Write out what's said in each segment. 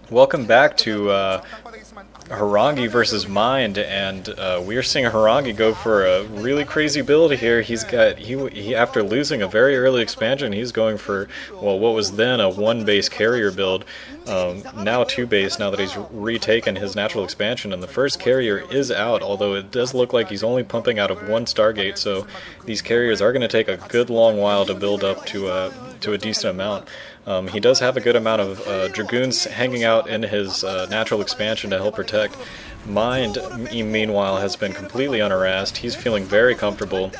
Welcome back to Horang2 versus Mind, and we are seeing Horang2 go for a really crazy build here. He after losing a very early expansion, he's going for, well, what was then a 1-base carrier build, now 2-base now that he's retaken his natural expansion, and the first carrier is out, although it does look like he's only pumping out of 1 Stargate, so these carriers are going to take a good long while to build up to a decent amount. He does have a good amount of Dragoons hanging out in his natural expansion to help protect. Mind, meanwhile, has been completely unharassed. He's feeling very comfortable.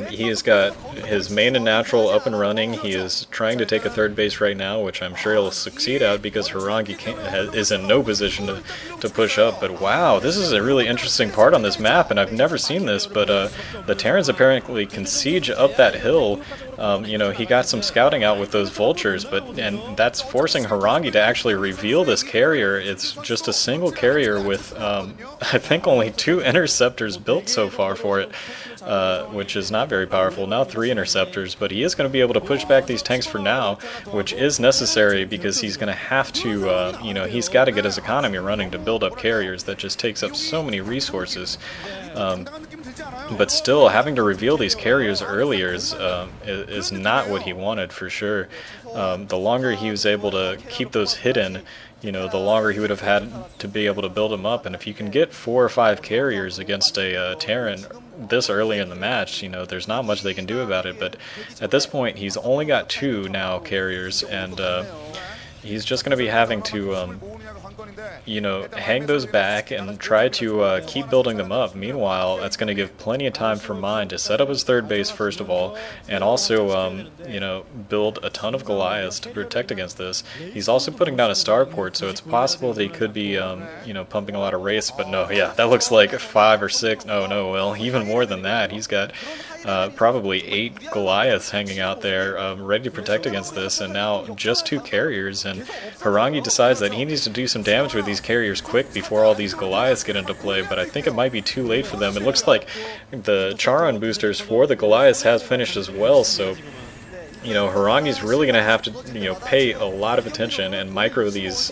He has got his main and natural up and running. He is trying to take a 3rd base right now, which I'm sure he'll succeed at because Horang2 is in no position to push up. But wow, this is a really interesting part on this map, and I've never seen this, but the Terrans apparently can siege up that hill. You know, he got some scouting out with those vultures, and that's forcing Horang2 to actually reveal this carrier. It's just a single carrier with, I think, only 2 interceptors built so far for it, which is not very powerful. Now 3 interceptors, but he is going to be able to push back these tanks for now, which is necessary because he's going to have to, you know, he's got to get his economy running to build up carriers. That just takes up so many resources. But still, having to reveal these carriers earlier is not what he wanted, for sure. The longer he was able to keep those hidden, you know, the longer he would have had to be able to build them up. And if you can get 4 or 5 carriers against a Terran this early in the match, you know, there's not much they can do about it. But at this point, he's only got 2 now carriers, and he's just going to be having to you know, hang those back and try to keep building them up. Meanwhile, that's going to give plenty of time for Mind to set up his 3rd base first of all, and also, you know, build a ton of Goliaths to protect against this. He's also putting down a starport, so it's possible that he could be, you know, pumping a lot of wraiths, but no, yeah, that looks like 5 or 6, no, well, even more than that. He's got probably 8 Goliaths hanging out there, ready to protect against this, and now just 2 carriers, and Horang2 decides that he needs to do some damage with these carriers quick before all these Goliaths get into play, but I think it might be too late for them. It looks like the Charon boosters for the Goliaths has finished as well, so you know, Horang2's really going to have to, you know, pay a lot of attention and micro these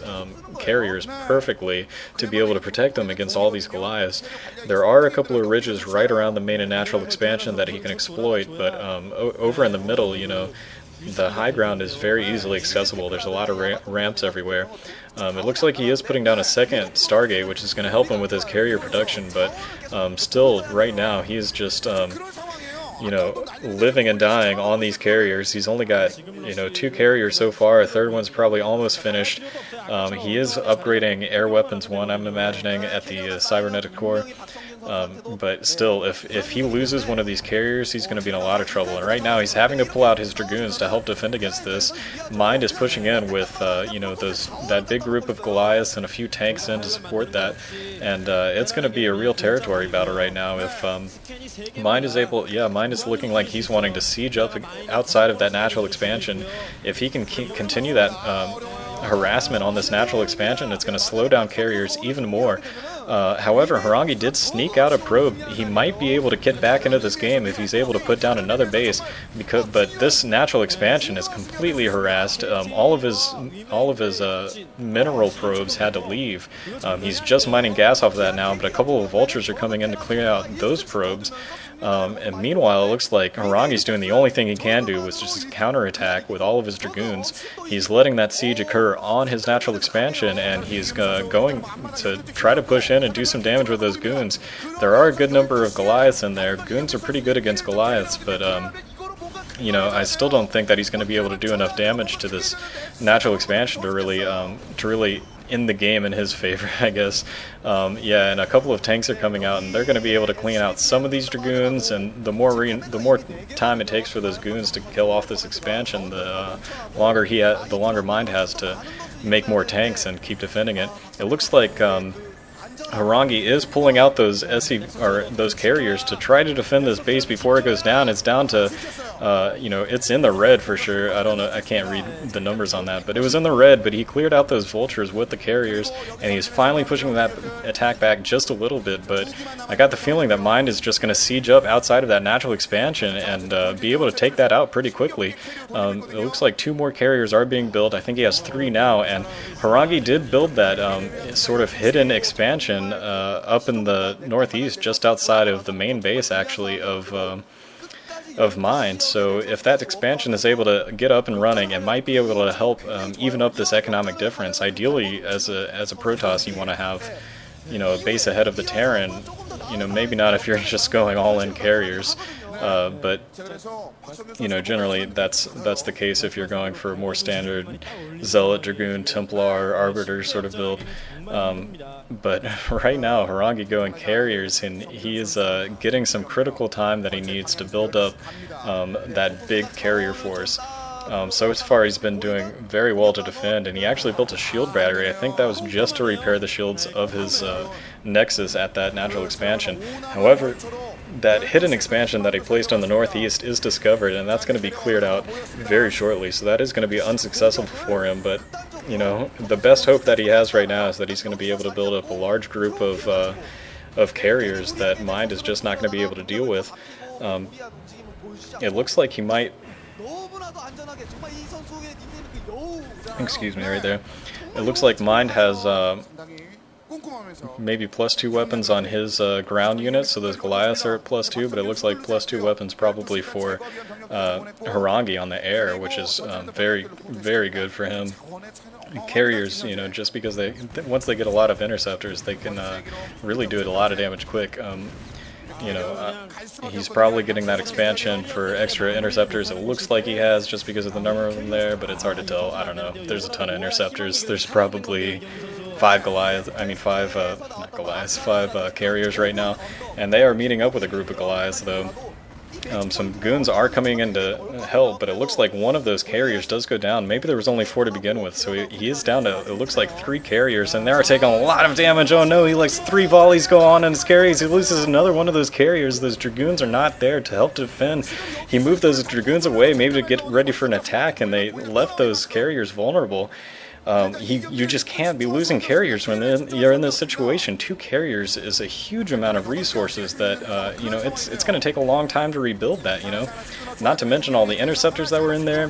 carriers perfectly to be able to protect them against all these Goliaths. There are a couple of ridges right around the main and natural expansion that he can exploit, but over in the middle, you know, the high ground is very easily accessible. There's a lot of ramps everywhere. It looks like he is putting down a 2nd Stargate, which is going to help him with his carrier production, but still, right now, he is just you know, living and dying on these carriers. He's only got, you know, 2 carriers so far. A 3rd one's probably almost finished. He is upgrading air weapons 1, I'm imagining, at the cybernetic core. But still, if he loses one of these carriers, he's going to be in a lot of trouble. And right now, he's having to pull out his Dragoons to help defend against this. Mind is pushing in with, you know, that big group of Goliaths and a few tanks in to support that. And it's going to be a real territory battle right now. If Mind is able, yeah, Mind is looking like he's wanting to siege up outside of that natural expansion. If he can continue that harassment on this natural expansion, it's going to slow down carriers even more. However, Horang2 did sneak out a probe. He might be able to get back into this game if he's able to put down another base, but this natural expansion is completely harassed. All of his mineral probes had to leave. He's just mining gas off of that now, but a couple of vultures are coming in to clear out those probes. And meanwhile, it looks like Horang2's doing the only thing he can do, which is just counterattack with all of his Dragoons. He's letting that siege occur on his natural expansion, and he's going to try to push in and do some damage with those Goons. There are a good number of Goliaths in there. Goons are pretty good against Goliaths, but you know, I still don't think that he's going to be able to do enough damage to this natural expansion to really in the game in his favor, I guess. Yeah, and a couple of tanks are coming out, and they're going to be able to clean out some of these Dragoons, and the more time it takes for those Goons to kill off this expansion, the longer Mind has to make more tanks and keep defending it. It looks like Horang2 is pulling out those those carriers to try to defend this base before it goes down. It's down to You know, it's in the red for sure. I don't know, I can't read the numbers on that, but it was in the red, but he cleared out those vultures with the carriers, and he's finally pushing that attack back just a little bit, but I got the feeling that Mind is just going to siege up outside of that natural expansion and be able to take that out pretty quickly. It looks like 2 more carriers are being built. I think he has 3 now, and Horang2 did build that sort of hidden expansion up in the northeast, just outside of the main base, actually, of Mind. So if that expansion is able to get up and running, it might be able to help even up this economic difference. Ideally, as a Protoss, you want to have, you know, a base ahead of the Terran. You know, maybe not if you're just going all in carriers, but you know, generally that's the case if you're going for a more standard Zealot, Dragoon, Templar, Arbiter sort of build. But right now, Horang2 going carriers, and he is getting some critical time that he needs to build up that big carrier force. So far he's been doing very well to defend, and he actually built a shield battery. I think that was just to repair the shields of his nexus at that natural expansion. However, that hidden expansion that he placed on the northeast is discovered, and that's going to be cleared out very shortly, so that is going to be unsuccessful for him. But you know, the best hope that he has right now is that he's going to be able to build up a large group of carriers that Mind is just not going to be able to deal with. It looks like he might... Excuse me, right there. It looks like Mind has maybe +2 weapons on his ground units, so those Goliaths are at +2, but it looks like +2 weapons probably for Horang2 on the air, which is very, very good for him. Carriers, you know, just because once they get a lot of interceptors, they can really do a lot of damage quick. You know, he's probably getting that expansion for extra interceptors. It looks like he has, just because of the number of them there, but it's hard to tell. I don't know. There's a ton of interceptors. There's probably 5 carriers right now, and they are meeting up with a group of Goliaths, though. Some goons are coming in to help, but it looks like one of those carriers does go down. Maybe there was only 4 to begin with, so he is down to, it looks like 3 carriers, and they are taking a lot of damage. Oh no, he lets 3 volleys go on his carriers. He loses another one of those carriers. Those Dragoons are not there to help defend. He moved those Dragoons away, maybe to get ready for an attack, and they left those carriers vulnerable. You just can't be losing carriers when you're in this situation. 2 carriers is a huge amount of resources that, you know, it's going to take a long time to rebuild that, you know. Not to mention all the interceptors that were in there.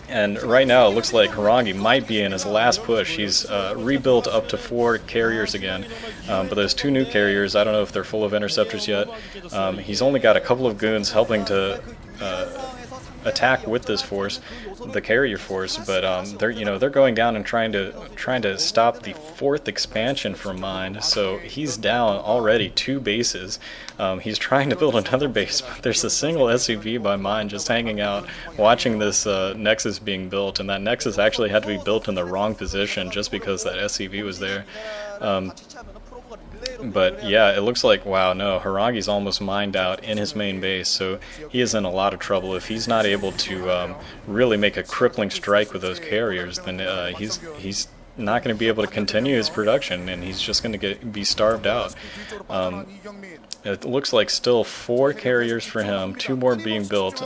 And right now it looks like Horang2 might be in his last push. He's rebuilt up to 4 carriers again, but those 2 new carriers, I don't know if they're full of interceptors yet. He's only got a couple of goons helping to attack with this force, the carrier force, but they're going down and trying to stop the 4th expansion from Mind. So he's down already 2 bases. He's trying to build another base, but there's a single SCV by Mind just hanging out, watching this nexus being built, and that nexus actually had to be built in the wrong position just because that SCV was there. But yeah, it looks like, wow, no, Horang2's almost mined out in his main base, so he is in a lot of trouble. If he's not able to really make a crippling strike with those carriers, then he's not going to be able to continue his production, and he's just going to be starved out. It looks like still 4 carriers for him, 2 more being built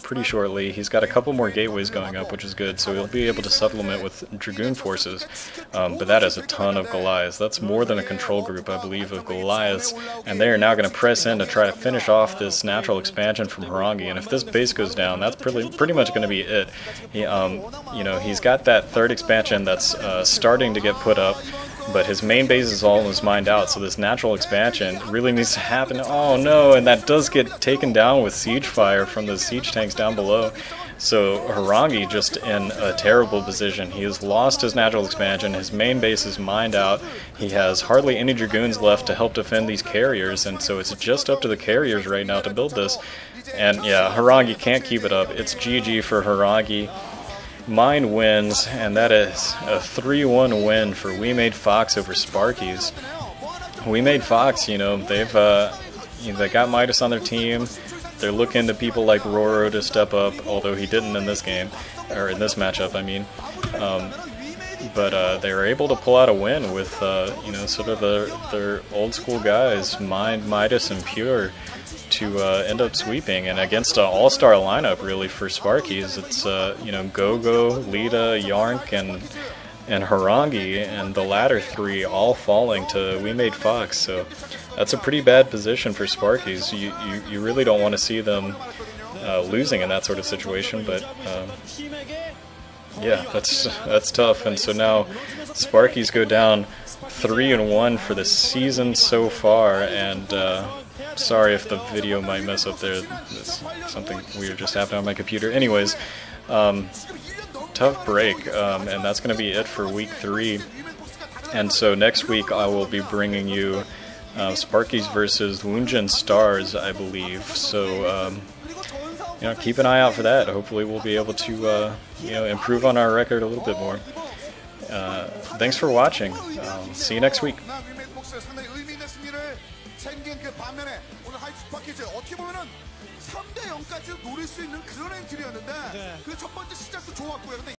pretty shortly. He's got a couple more gateways going up, which is good, so he'll be able to supplement with Dragoon forces. But that is a ton of Goliaths. That's more than a control group, I believe, of Goliaths, and they are now going to press in to try to finish off this natural expansion from Horang2. And if this base goes down, that's pretty much going to be it. He, you know, he's got that 3rd expansion that's starting to get put up, but his main base is almost mined out, so this natural expansion really needs to happen. Oh no, and that does get taken down with siege fire from the siege tanks down below. So Horang2 just in a terrible position. He has lost his natural expansion, his main base is mined out, he has hardly any Dragoons left to help defend these carriers, and so it's just up to the carriers right now to build this. And yeah, Horang2 can't keep it up. It's GG for Horang2. Mind wins, and that is a 3-1 win for WeMade Fox over Sparkyz. WeMade Fox, you know, they got Midas on their team. They're looking to people like Roro to step up, although he didn't in this game, or in this matchup, I mean. But they were able to pull out a win with, you know, sort of their old school guys, Mind, Midas, and Pure. to end up sweeping, and against an all-star lineup really for Sparkyz. It's you know, Gogo, Lita, Yarnk, and Horang2, and the latter three all falling to WeMade Fox. So that's a pretty bad position for Sparkyz. You really don't want to see them losing in that sort of situation, but yeah, that's tough. And so now Sparkyz go down 3-1 for the season so far, and sorry if the video might mess up there. Something weird just happened on my computer. Anyways, tough break, and that's going to be it for week 3. And so next week I will be bringing you Sparkyz versus Woongjin Stars, I believe. So you know, keep an eye out for that. Hopefully we'll be able to you know, improve on our record a little bit more. Thanks for watching. See you next week. 생긴 그 반면에 오늘 하이트 스파키즈 어떻게 보면은 3대 0까지 노릴 수 있는 그런 엔트리였는데 그 첫 번째 시작도 좋았고요. 근데